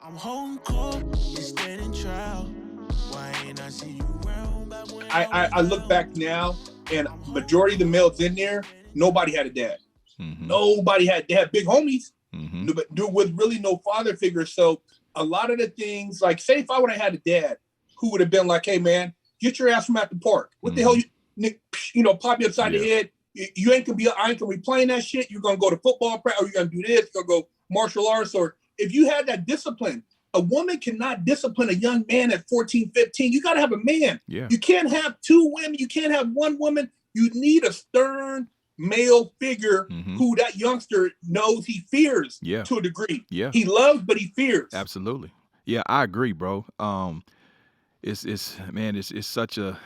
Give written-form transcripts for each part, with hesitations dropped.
I'm holding court, you standing trial. Why ain't I see you around back when I look back now, and majority of the males in there, nobody had a dad. Mm-hmm. Nobody had. They had big homies, Mm-hmm. but with really no father figure. So a lot of the things, like say if I would have had a dad who would have been like, "Hey man, get your ass from at the park. What the hell you pop you upside the head. You ain't gonna be. I ain't gonna be playing that shit. You're gonna go to football practice, or you're gonna do this. You're gonna go martial arts, or if you had that discipline." A woman cannot discipline a young man at 14, 15. You got to have a man. Yeah. You can't have two women. You can't have one woman. You need a stern male figure who that youngster knows he fears to a degree. Yeah. He loves, but he fears. Absolutely. Yeah, I agree, bro. It's such a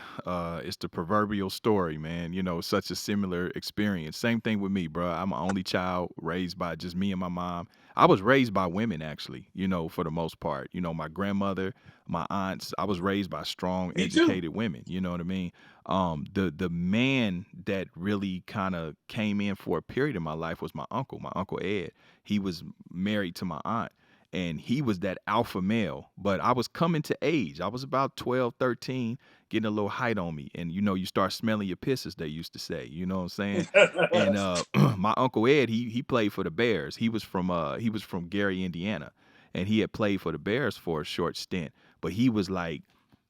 it's the proverbial story, man. You know, such a similar experience. Same thing with me, bro. I'm an only child raised by just me and my mom. I was raised by women, actually, you know, for the most part. You know, my grandmother, my aunts, I was raised by strong, educated women. You know what I mean? The man that really kind of came in for a period in my life was my Uncle Ed. He was married to my aunt. And he was that alpha male, but I was coming to age. I was about 12, 13, getting a little height on me. And, you know, you start smelling your piss, as they used to say, you know what I'm saying? And my Uncle Ed, he played for the Bears. He was from Gary, Indiana, and he had played for the Bears for a short stint, but he was like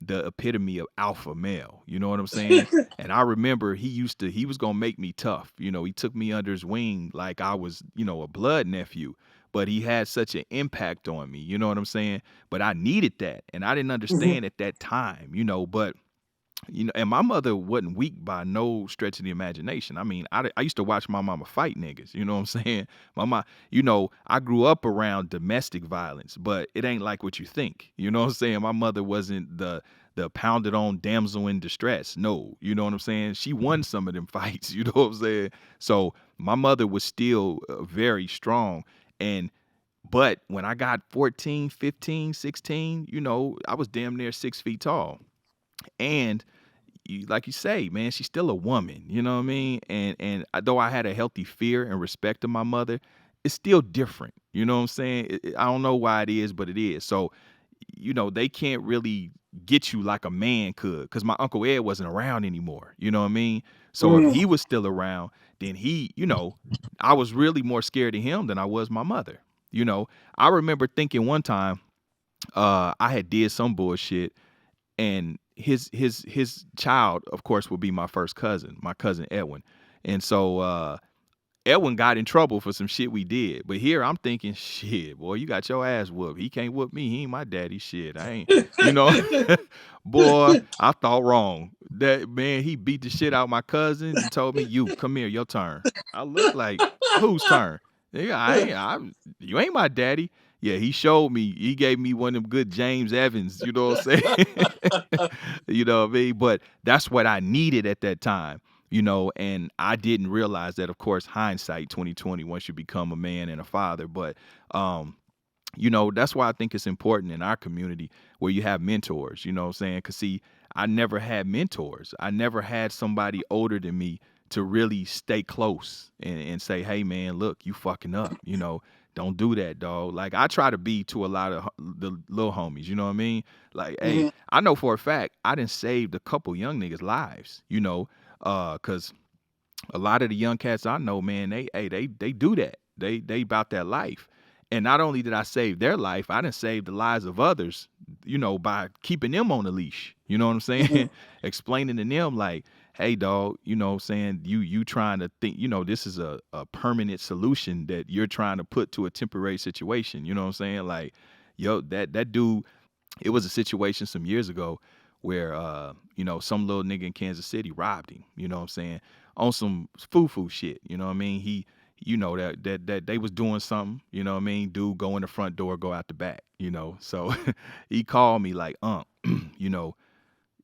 the epitome of alpha male, you know what I'm saying? And I remember he was going to make me tough. You know, he took me under his wing like I was, you know, a blood nephew. But he had such an impact on me, you know what I'm saying? But I needed that, and I didn't understand at that time, you know. But, you know, and my mother wasn't weak by no stretch of the imagination. I mean, I used to watch my mama fight niggas, you know what I'm saying? My mom, you know, I grew up around domestic violence, but it ain't like what you think, you know what I'm saying? My mother wasn't the pounded on damsel in distress. No, you know what I'm saying? She won some of them fights, you know what I'm saying? So my mother was still very strong. But when I got 14, 15, 16, you know, I was damn near 6 feet tall. And like you say, man, she's still a woman, you know what I mean? And though I had a healthy fear and respect of my mother, it's still different. You know what I'm saying? I don't know why it is, but it is. So, you know, they can't really get you like a man could, because my Uncle Ed wasn't around anymore. You know what I mean? So if he was still around, then he, you know, I was really more scared of him than I was my mother. You know, I remember thinking one time I had did some bullshit, and his child, of course, would be my first cousin, my cousin Edwin. And so Edwin got in trouble for some shit we did. But here I'm thinking, shit, boy, you got your ass whooped. He can't whoop me. He ain't my daddy. Shit, I ain't, you know. Boy, I thought wrong. That man, he beat the shit out of my cousin and told me, "You come here, your turn." I looked like, whose turn? Yeah, you ain't my daddy. Yeah, he showed me. He gave me one of them good James Evans. You know what I'm saying? You know what I mean? But that's what I needed at that time. You know, and I didn't realize that, of course, hindsight 2020, once you become a man and a father. But, you know, that's why I think it's important in our community where you have mentors, you know what I'm saying? Because, see, I never had mentors. I never had somebody older than me to really stay close and say, hey, man, look, you fucking up, you know. Don't do that, dog. Like, I try to be to a lot of the little homies, you know what I mean? Like, hey, I know for a fact I done saved a couple young niggas' lives, you know. Cause a lot of the young cats I know, man, they do that. They about that life. And not only did I save their life, I done saved the lives of others, you know, by keeping them on the leash. You know what I'm saying? Explaining to them like, hey, dog, you know what I'm saying? You trying to think, you know, this is a permanent solution that you're trying to put to a temporary situation. You know what I'm saying? Like, yo, that dude, it was a situation some years ago where, you know, some little nigga in Kansas City robbed him, you know what I'm saying, on some foo-foo shit, you know what I mean? He, you know, that they was doing something, you know what I mean? Dude go in the front door, go out the back, you know? So he called me like, you know,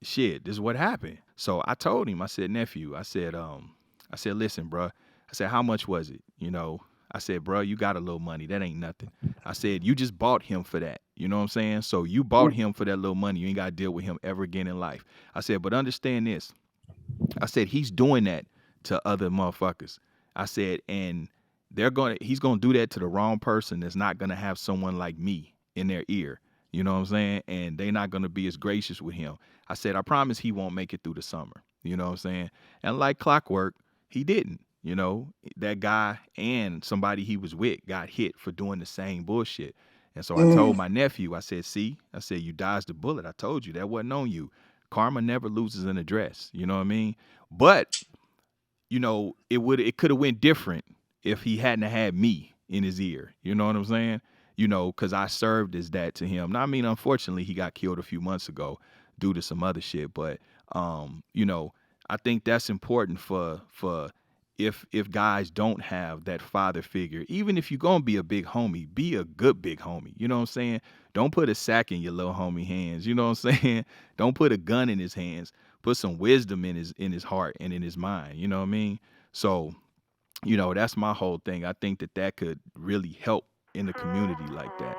shit, this is what happened. So I told him, I said, nephew, I said, listen, bro. I said, how much was it? You know, I said, bro, you got a little money. That ain't nothing. I said, you just bought him for that. You know what I'm saying? So you bought him for that little money. You ain't got to deal with him ever again in life. I said, but understand this. I said, he's doing that to other motherfuckers. I said, and he's going to do that to the wrong person that's not going to have someone like me in their ear. You know what I'm saying? And they're not gonna be as gracious with him. I said, I promise he won't make it through the summer. You know what I'm saying? And like clockwork, he didn't. You know, that guy and somebody he was with got hit for doing the same bullshit. And so I told my nephew, I said, see, I said, you dodged the bullet. I told you that wasn't on you. Karma never loses an address. You know what I mean? But, you know, it could have went different if he hadn't had me in his ear. You know what I'm saying? You know, because I served as that to him. Now, I mean, unfortunately, he got killed a few months ago due to some other shit. But, you know, I think that's important for if guys don't have that father figure. Even if you're gonna be a big homie, be a good big homie. You know what I'm saying? Don't put a sack in your little homie hands. You know what I'm saying? Don't put a gun in his hands. Put some wisdom in his heart and in his mind. You know what I mean? So, you know, that's my whole thing. I think that could really help in the community like that.